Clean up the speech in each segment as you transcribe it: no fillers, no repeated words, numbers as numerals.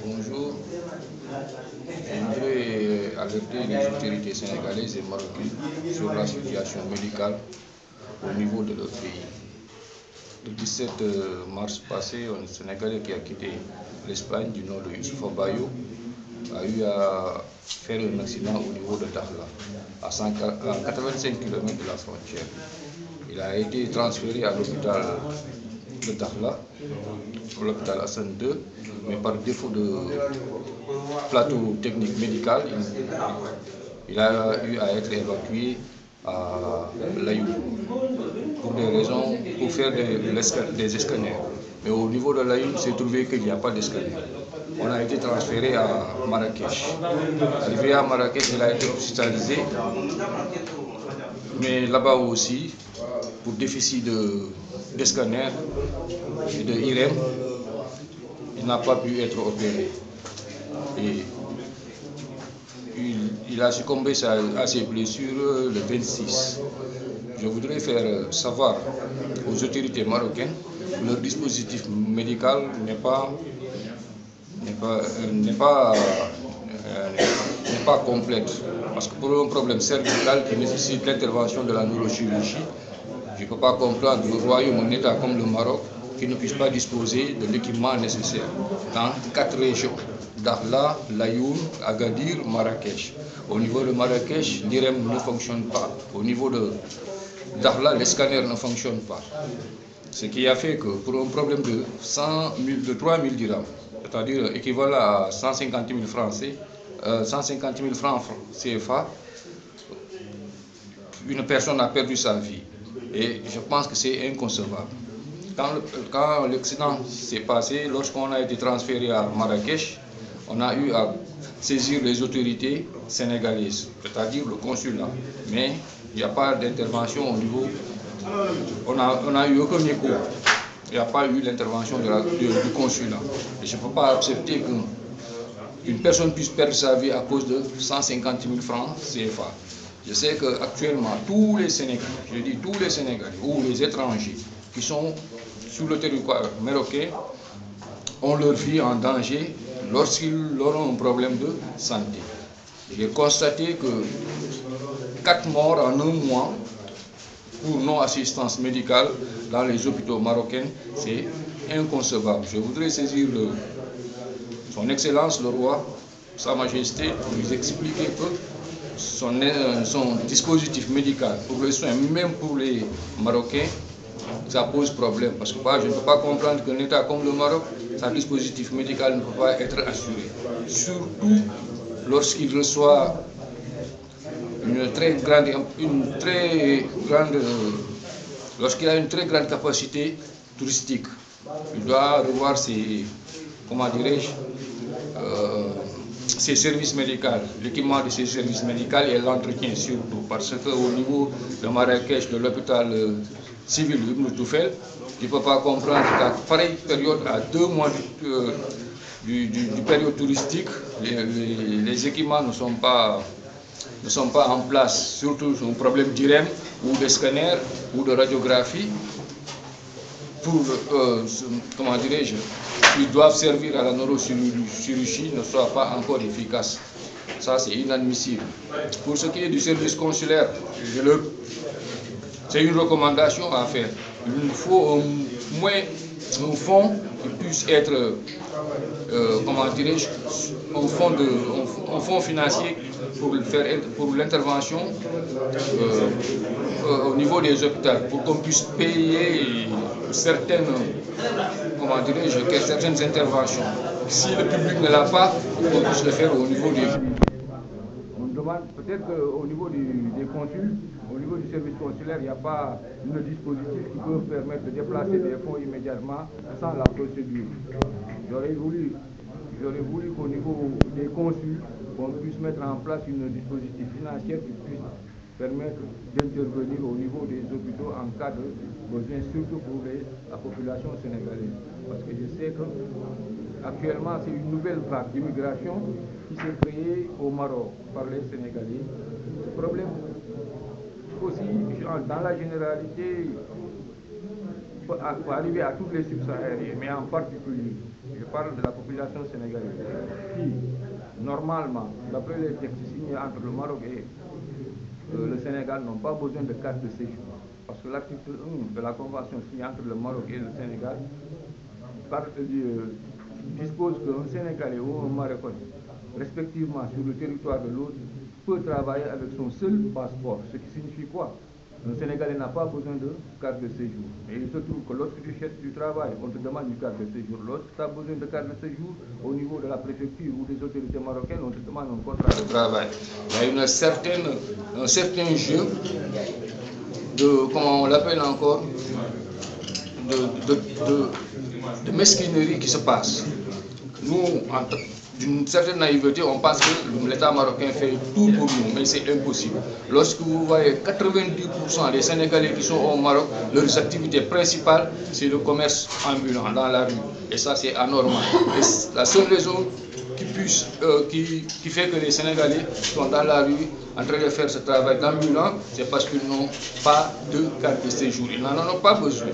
Bonjour, je voudrais alerter les autorités sénégalaises et marocaines sur la situation médicale au niveau de leur pays. Le 17 mars passé, un Sénégalais qui a quitté l'Espagne du nom de Youssoupha Bayo a eu à faire un accident au niveau de Dakhla, à 85 km de la frontière. Il a été transféré à l'hôpital de Dakhla, l'hôpital Hassan II, mais par défaut de plateau technique médical, il a eu à être évacué à Layoum pour faire des scanners. Mais au niveau de Layoum, c'est trouvé qu'il n'y a pas de scanner. On a été transféré à Marrakech. Arrivé à Marrakech, il a été hospitalisé, mais là-bas aussi, pour déficit de scanner et de IRM, il n'a pas pu être opéré. Et il a succombé à ses blessures le 26. Je voudrais faire savoir aux autorités marocaines que leur dispositif médical n'est pas complète. Parce que pour un problème cervical qui nécessite l'intervention de la neurochirurgie, je ne peux pas comprendre le royaume, un État comme le Maroc, qui ne puisse pas disposer de l'équipement nécessaire dans 4 régions: Dakhla, Layoum, Agadir, Marrakech. Au niveau de Marrakech, l'IRM ne fonctionne pas. Au niveau de Dakhla, les scanners ne fonctionnent pas. Ce qui a fait que pour un problème de 3 000 dirhams, c'est-à-dire équivalent à 150 000 francs CFA, une personne a perdu sa vie. Et je pense que c'est inconcevable. Quand l'accident s'est passé, lorsqu'on a été transféré à Marrakech, on a eu à saisir les autorités sénégalaises, c'est-à-dire le consulat. Mais il n'y a pas d'intervention au niveau. On n'a eu aucun écho. Il n'y a pas eu l'intervention du consulat. Et je ne peux pas accepter qu'une personne puisse perdre sa vie à cause de 150 000 francs CFA. Je sais qu'actuellement, tous les Sénégalais, je dis tous les Sénégalais ou les étrangers qui sont sur le territoire marocain ont leur vie en danger lorsqu'ils auront un problème de santé. J'ai constaté que 4 morts en un mois pour non-assistance médicale dans les hôpitaux marocains, c'est inconcevable. Je voudrais saisir son Excellence le roi, Sa Majesté, pour lui expliquer que son dispositif médical pour les soins, même pour les Marocains, ça pose problème. Parce que je ne peux pas comprendre qu'un État comme le Maroc, son dispositif médical ne peut pas être assuré. Surtout lorsqu'il reçoit lorsqu'il a une très grande capacité touristique. Il doit revoir ses services médicaux, l'équipement de ses services médicaux et l'entretien surtout. Parce qu'au niveau de Marrakech, de l'hôpital civil Ibn Toufel, tu ne peux pas comprendre qu'à pareille période, à 2 mois du période touristique, les équipements ne sont pas en place, surtout un problème d'IRM ou de scanner ou de radiographie. Ils doivent servir à la neurochirurgie, ne soient pas encore efficaces. Ça, c'est inadmissible. Pour ce qui est du service consulaire, c'est une recommandation à faire. Il faut au moins un fonds qui puisse être, un fonds financier pour l'intervention au niveau des hôpitaux, pour qu'on puisse payer certaines interventions. Si le public ne l'a pas, on puisse le faire au niveau des... On demande peut-être qu'au niveau des consuls, au niveau du service consulaire, il n'y a pas de dispositif qui peut permettre de déplacer des fonds immédiatement sans la procédure. J'aurais voulu qu'au niveau des consuls, on puisse mettre en place un dispositif financier qui puisse permettre d'intervenir au niveau des hôpitaux en cas de besoin, surtout pour la population sénégalaise. Parce que je sais qu'actuellement, c'est une nouvelle vague d'immigration qui s'est créée au Maroc par les Sénégalais. Ce problème aussi, dans la généralité, peut arriver à toutes les subsahariens, mais en particulier, je parle de la population sénégalaise, qui, normalement, d'après les textes signés entre le Maroc et le Sénégal, n'ont pas besoin de carte de séjour. Parce que l'article 1 de la convention signée entre le Maroc et le Sénégal dispose qu'un Sénégalais ou un Marocain, respectivement sur le territoire de l'autre, peut travailler avec son seul passeport. Ce qui signifie quoi? Un Sénégalais n'a pas besoin de carte de séjour. Et il se trouve que lorsque tu cherches du travail, on te demande une carte de séjour. Lorsque tu as besoin de carte de séjour, au niveau de la préfecture ou des autorités marocaines, on te demande un contrat de travail. Il y a un certain jeu de, comment on l'appelle encore, de mesquinerie qui se passe. Nous, d'une certaine naïveté, on pense que l'État marocain fait tout pour nous, mais c'est impossible. Lorsque vous voyez 90% des Sénégalais qui sont au Maroc, leurs activités principales, c'est le commerce ambulant dans la rue. Et ça, c'est anormal. Et la seule raison qui fait que les Sénégalais sont dans la rue en train de faire ce travail d'ambulant, c'est parce qu'ils n'ont pas de carte de séjour. Ils n'en ont pas besoin.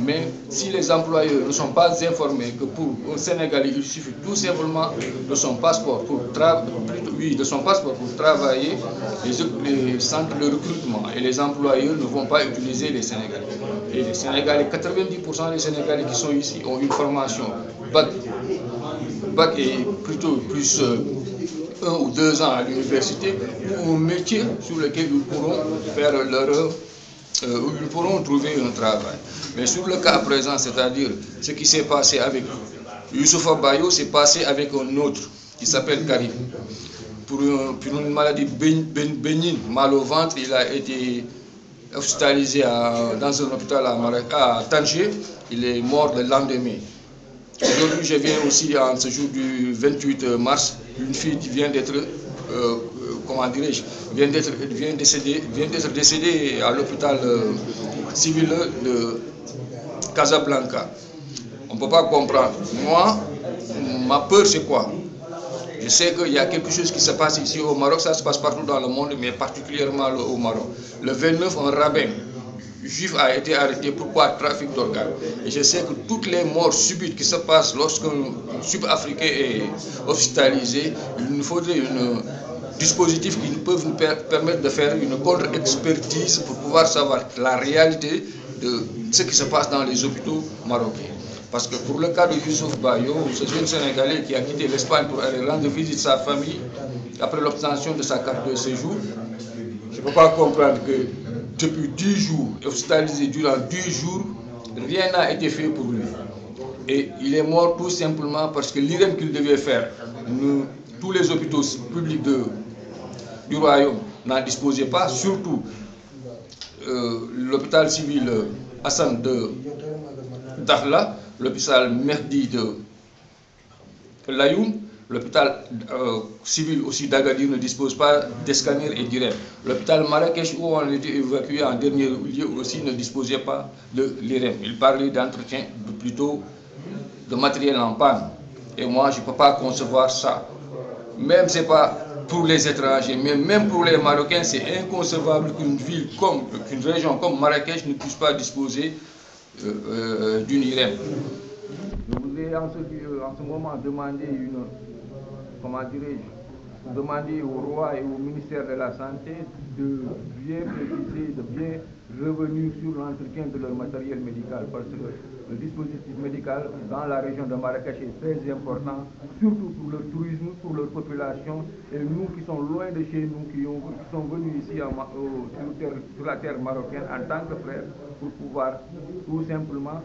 Mais si les employeurs ne sont pas informés que pour un Sénégalais, il suffit tout simplement de son passeport pour travailler, les centres de recrutement et les employeurs ne vont pas utiliser les Sénégalais. Et les Sénégalais, 90% des Sénégalais qui sont ici ont une formation bac et plutôt plus 1 ou 2 ans à l'université, ou un métier sur lequel ils pourront faire où ils pourront trouver un travail. Mais sur le cas présent, c'est-à-dire ce qui s'est passé avec Youssoufa Bayo, c'est passé avec un autre qui s'appelle Karim. Pour une maladie bénigne, mal au ventre, il a été hospitalisé dans un hôpital à Tanger. Il est mort le lendemain. Aujourd'hui, je viens aussi en ce jour du 28 mars, une fille qui vient d'être, vient d'être décédée à l'hôpital civil de Casablanca. On ne peut pas comprendre. Moi, ma peur c'est quoi? Je sais qu'il y a quelque chose qui se passe ici au Maroc, ça se passe partout dans le monde, mais particulièrement au Maroc. Le 29, un rabbin juif a été arrêté. Pourquoi? Trafic d'organes. Et je sais que toutes les morts subites qui se passent lorsqu'un sud-africain est hospitalisé, il nous faudrait un dispositif qui peut nous permettre de faire une contre-expertise pour pouvoir savoir la réalité de ce qui se passe dans les hôpitaux marocains. Parce que pour le cas de Youssouf Bayo, ce jeune Sénégalais qui a quitté l'Espagne pour aller rendre visite à sa famille après l'obtention de sa carte de séjour, je ne peux pas comprendre que depuis 10 jours, hospitalisé durant 10 jours, rien n'a été fait pour lui. Et il est mort tout simplement parce que l'IREM qu'il devait faire, tous les hôpitaux publics du royaume n'en disposaient pas, surtout l'hôpital civil Hassan de Dakhla, l'hôpital Mehdi de Layoum, l'hôpital civil aussi d'Agadir ne dispose pas de scanner et d'IREM. L'hôpital Marrakech où on a été évacué en dernier lieu aussi ne disposait pas de l'IREM. Il parlait d'entretien, plutôt de matériel en panne. Et moi, je ne peux pas concevoir ça. Même ce n'est pas pour les étrangers, mais même pour les Marocains, c'est inconcevable qu'une région comme Marrakech ne puisse pas disposer d'une IREM. Je voudrais en ce moment demander demander au roi et au ministère de la Santé de bien préciser, de bien revenir sur l'entretien de leur matériel médical, parce que le dispositif médical dans la région de Marrakech est très important, surtout pour le tourisme, pour leur population, et nous qui sommes loin de chez nous, qui sont venus ici sur la terre marocaine en tant que frères, pour pouvoir tout simplement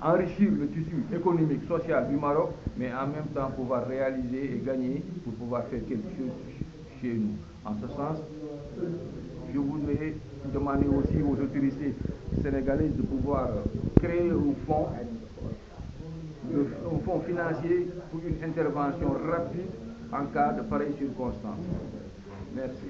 enrichir le tissu économique, social du Maroc, mais en même temps pouvoir réaliser et gagner pour pouvoir faire quelque chose chez nous. En ce sens, je voudrais demander aussi aux autorités sénégalaises de pouvoir créer un fonds financier pour une intervention rapide en cas de pareille circonstance. Merci.